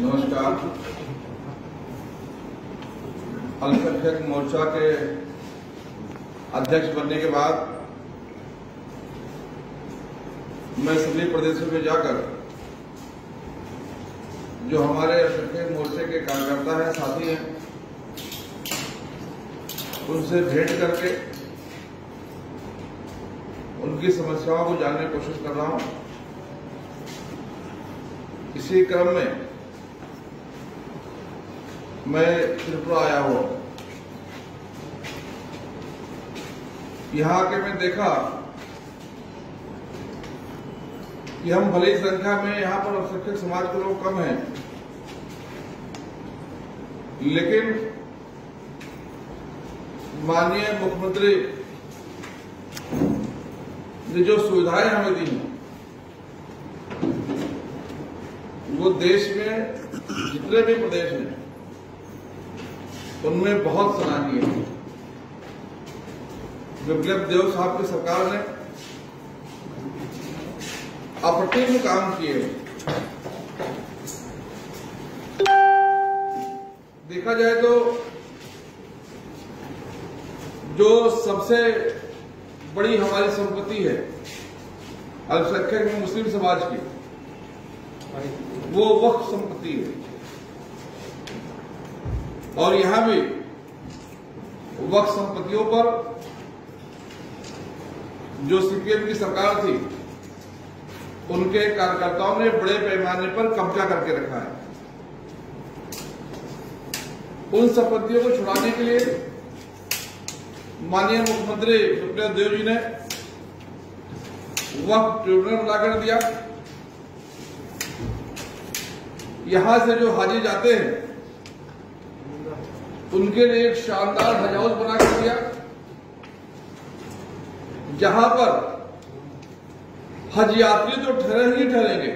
नमस्कार। अल्पसंख्यक मोर्चा के अध्यक्ष बनने के बाद मैं सभी प्रदेशों में जाकर जो हमारे अल्पसंख्यक मोर्चे के कार्यकर्ता हैं, साथी हैं, उनसे भेंट करके उनकी समस्याओं को जानने की कोशिश कर रहा हूं। इसी क्रम में मैं त्रिपुरा आया हुआ। यहां आके मैं देखा कि हम भली संख्या में यहां पर अल्पसंख्यक समाज के लोग कम हैं, लेकिन माननीय मुख्यमंत्री ने जो सुविधाएं हमें दी हैं वो देश में जितने भी प्रदेश हैं उनमें बहुत सराहनीय है। विप्लव देव साहब की सरकार ने अप्रतिम काम किए। देखा जाए तो जो सबसे बड़ी हमारी संपत्ति है अल्पसंख्यक में मुस्लिम समाज की, वो वक्फ संपत्ति है। और यहां भी वक्फ संपत्तियों पर जो सीपीएम की सरकार थी उनके कार्यकर्ताओं ने बड़े पैमाने पर कब्जा करके रखा है। उन संपत्तियों को छुड़ाने के लिए माननीय मुख्यमंत्री विप्लव देव जी ने वक्फ ट्रिब्यूनल बनाकर दिया। यहां से जो हाजी जाते हैं उनके लिए एक शानदार हज हाउस बना कर दिया, जहां पर हज यात्री तो ठहरेंगे,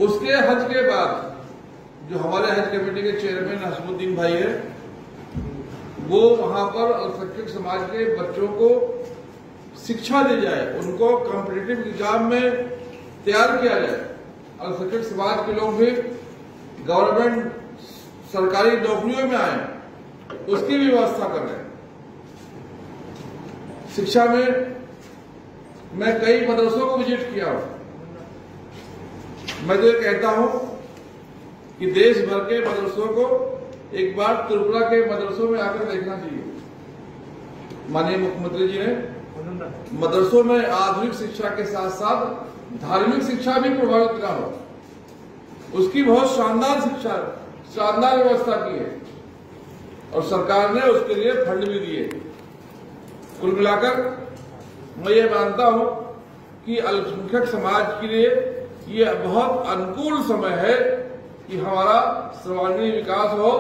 उसके हज के बाद जो हमारे हज कमेटी के चेयरमैन हसमुद्दीन भाई है, वो वहां पर अल्पसंख्यक समाज के बच्चों को शिक्षा दी जाए, उनको कॉम्पिटिटिव एग्जाम में तैयार किया जाए। अल्पसंख्यक समाज के लोग भी गवर्नमेंट सरकारी नौकरियों में आए, उसकी भी व्यवस्था कर रहे हैं। शिक्षा में मैं कई मदरसों को विजिट किया हूं। मैं तो ये कहता हूं कि देश भर के मदरसों को एक बार त्रिपुरा के मदरसों में आकर देखना चाहिए। माननीय मुख्यमंत्री जी ने मदरसों में आधुनिक शिक्षा के साथ साथ धार्मिक शिक्षा भी प्रभावित ना हो, उसकी बहुत शानदार व्यवस्था की है और सरकार ने उसके लिए फंड भी दिए। कुल मिलाकर मैं ये मानता हूं कि अल्पसंख्यक समाज के लिए ये बहुत अनुकूल समय है कि हमारा सर्वांगीण विकास हो।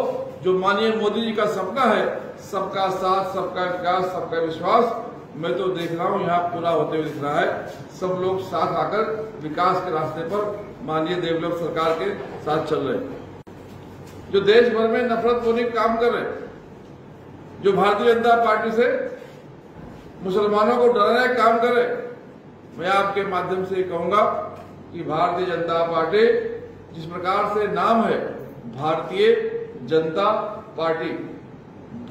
जो माननीय मोदी जी का सपना है, सबका साथ, सबका विकास, सबका विश्वास, मैं तो देख रहा हूं यहां पूरा होते हुए दिख रहा है। सब लोग साथ आकर विकास के रास्ते पर माननीय देवलव सरकार के साथ चल रहे हैं। जो देश भर में नफरत बोने का काम कर रहे हैं, जो भारतीय जनता पार्टी से मुसलमानों को डराने का काम कर रहे हैं, मैं आपके माध्यम से कहूंगा कि भारतीय जनता पार्टी, जिस प्रकार से नाम है भारतीय जनता पार्टी,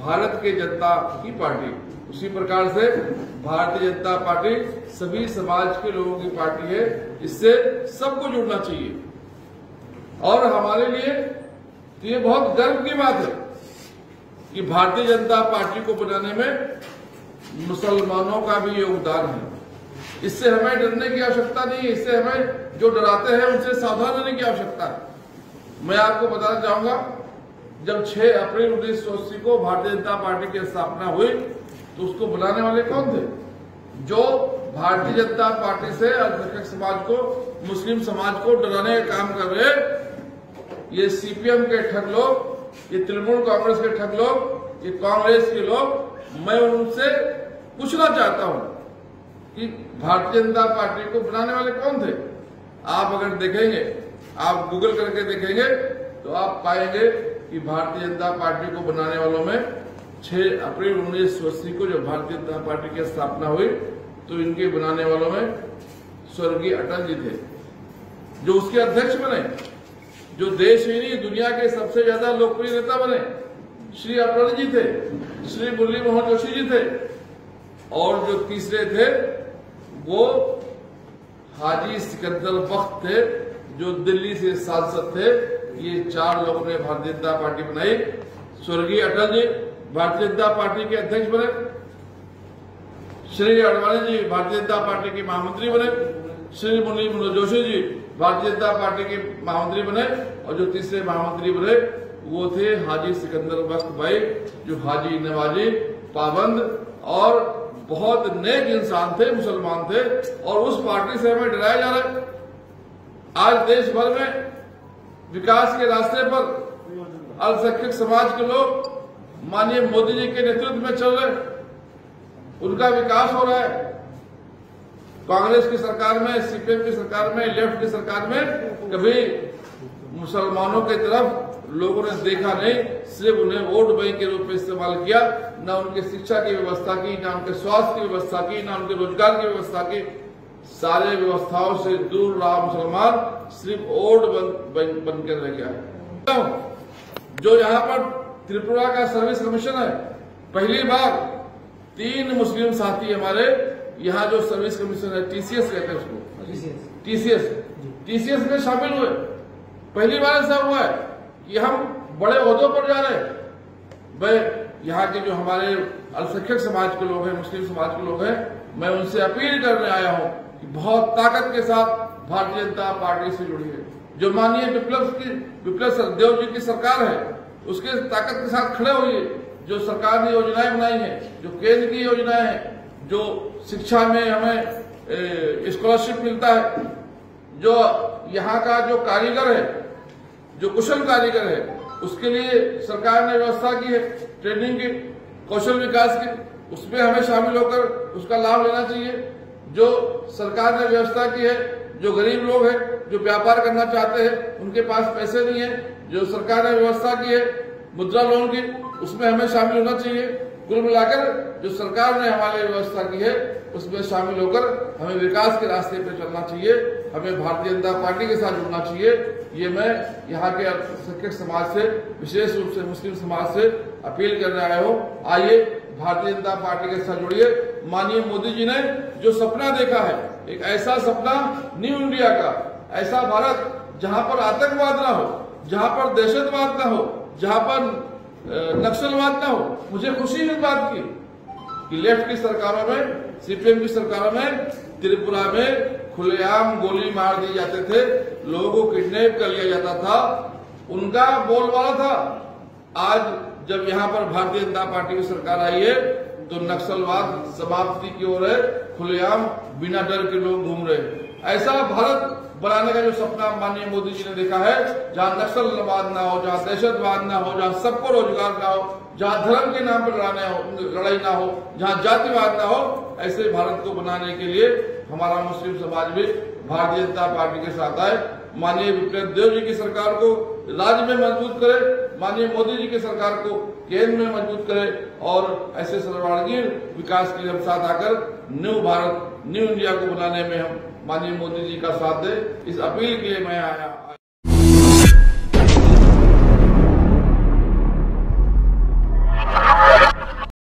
भारत के जनता की पार्टी, उसी प्रकार से भारतीय जनता पार्टी सभी समाज के लोगों की पार्टी है। इससे सबको जुड़ना चाहिए और हमारे लिए तो ये बहुत गर्व की बात है कि भारतीय जनता पार्टी को बनाने में मुसलमानों का भी योगदान है। इससे हमें डरने की आवश्यकता नहीं है, इससे हमें जो डराते हैं उनसे सावधान रहने की आवश्यकता है। मैं आपको बताना चाहूंगा, जब 6 अप्रैल 1980 को भारतीय जनता पार्टी की स्थापना हुई तो उसको बनाने वाले कौन थे? जो भारतीय जनता पार्टी से अल्पसंख्यक समाज को, मुस्लिम समाज को डराने का काम कर रहे, ये सीपीएम के ठग लोग, ये तृणमूल कांग्रेस के ठग लोग, ये कांग्रेस के लोग। मैं उनसे पूछना चाहता हूं कि भारतीय जनता पार्टी को बनाने वाले कौन थे? आप अगर देखेंगे, आप गूगल करके देखेंगे तो आप पाएंगे कि भारतीय जनता पार्टी को बनाने वालों में 6 अप्रैल 1980 को जब भारतीय जनता पार्टी की स्थापना हुई तो इनके बनाने वालों में स्वर्गीय अटल जी थे, जो उसके अध्यक्ष बने, जो देश ही नहीं दुनिया के सबसे ज्यादा लोकप्रिय नेता बने, श्री अटल जी थे, श्री मुरली मनोहर जोशी जी थे, और जो तीसरे थे वो हाजी सिकंदर बख्त थे, जो दिल्ली से सांसद थे। ये 4 लोगों ने भारतीय जनता पार्टी बनाई। स्वर्गीय अटल जी भारतीय जनता पार्टी के अध्यक्ष बने, श्री अडवाणी जी भारतीय जनता पार्टी के महामंत्री बने, श्री मुरली मनोहर जोशी जी भारतीय जनता पार्टी के महामंत्री बने, और जो तीसरे महामंत्री बने वो थे हाजी सिकंदर बख्त भाई, जो हाजी नवाजी पाबंद और बहुत नेक इंसान थे, मुसलमान थे, और उस पार्टी से हमें डराया जा रहा है। आज देश भर में विकास के रास्ते पर अल्पसंख्यक समाज के लोग माननीय मोदी जी के नेतृत्व में चल रहे, उनका विकास हो रहा है। कांग्रेस की सरकार में, सीपीएम की सरकार में, लेफ्ट की सरकार में कभी मुसलमानों की तरफ लोगों ने देखा नहीं, सिर्फ उन्हें वोट बैंक के रूप में इस्तेमाल किया। न उनकी शिक्षा की व्यवस्था की, न उनके स्वास्थ्य की व्यवस्था की, न उनके रोजगार की व्यवस्था की। सारे व्यवस्थाओं से दूर रहा मुसलमान, सिर्फ वोट बनकर रह गया। जो यहाँ पर त्रिपुरा का सर्विस कमीशन है, पहली बार 3 मुस्लिम साथी हमारे यहाँ जो सर्विस कमीशन है, टीसीएस कहते हैं उसको, टीसीएस में शामिल हुए। पहली बार ऐसा हुआ है कि हम बड़े ओहदों पर जा रहे हैं। मैं यहाँ के जो हमारे अल्पसंख्यक समाज के लोग हैं, मुस्लिम समाज के लोग हैं, मैं उनसे अपील करने आया हूँ कि बहुत ताकत के साथ भारतीय जनता पार्टी से जुड़िए। जो माननीय विप्लव सरदेव जी की सरकार है, उसके ताकत के साथ खड़े होइए। जो सरकार ने योजनाएं बनाई हैं, जो केंद्र की योजनाएं हैं, जो शिक्षा में हमें स्कॉलरशिप मिलता है, जो यहाँ का जो कारीगर है, जो कुशल कारीगर है, उसके लिए सरकार ने व्यवस्था की है ट्रेनिंग की, कौशल विकास की, उसमें हमें शामिल होकर उसका लाभ लेना चाहिए। जो सरकार ने व्यवस्था की है, जो गरीब लोग हैं, जो व्यापार करना चाहते हैं, उनके पास पैसे नहीं है, जो सरकार ने व्यवस्था की है मुद्रा लोन की, उसमें हमें शामिल होना चाहिए। कुल मिलाकर जो सरकार ने हमारे व्यवस्था की है उसमें शामिल होकर हमें विकास के रास्ते पर चलना चाहिए, हमें भारतीय जनता पार्टी के साथ जुड़ना चाहिए। ये मैं यहाँ के अल्पसंख्यक समाज से, विशेष रूप से मुस्लिम समाज से अपील करने आया हूँ। आइए भारतीय जनता पार्टी के साथ जुड़िए। माननीय मोदी जी ने जो सपना देखा है, एक ऐसा सपना न्यू इंडिया का, ऐसा भारत जहाँ पर आतंकवाद ना हो, जहाँ पर दहशतवाद ना हो, जहाँ पर नक्सलवाद ना हो। मुझे खुशी इस बात की कि लेफ्ट की सरकारों में, सीपीएम की सरकारों में त्रिपुरा में खुलेआम गोली मार दी जाते थे, लोगों को किडनैप कर लिया जाता था, उनका बोलबाला था। आज जब यहाँ पर भारतीय जनता पार्टी की सरकार आई है तो नक्सलवाद समाप्ति की ओर है, खुलेआम बिना डर के लोग घूम रहे। ऐसा भारत बनाने का जो सपना माननीय मोदी जी ने देखा है, जहाँ नक्सलवाद ना हो, जहाँ दहशतवाद ना हो, जहाँ सबको रोजगार ना हो, जहाँ धर्म के नाम पर लड़ाई ना हो, जहाँ जातिवाद ना हो, ऐसे भारत को बनाने के लिए हमारा मुस्लिम समाज भी भारतीय जनता पार्टी के साथ आए। माननीय विप्लव देव जी की सरकार को राज्य में मजबूत करे, माननीय मोदी जी की सरकार को केंद्र में मजबूत करे, और ऐसे सर्वांगीण विकास के लिए हम साथ आकर न्यू भारत, न्यू इंडिया को बनाने में हम माननीय मोदी जी का साथ दे। इस अपील के लिए मैं आया।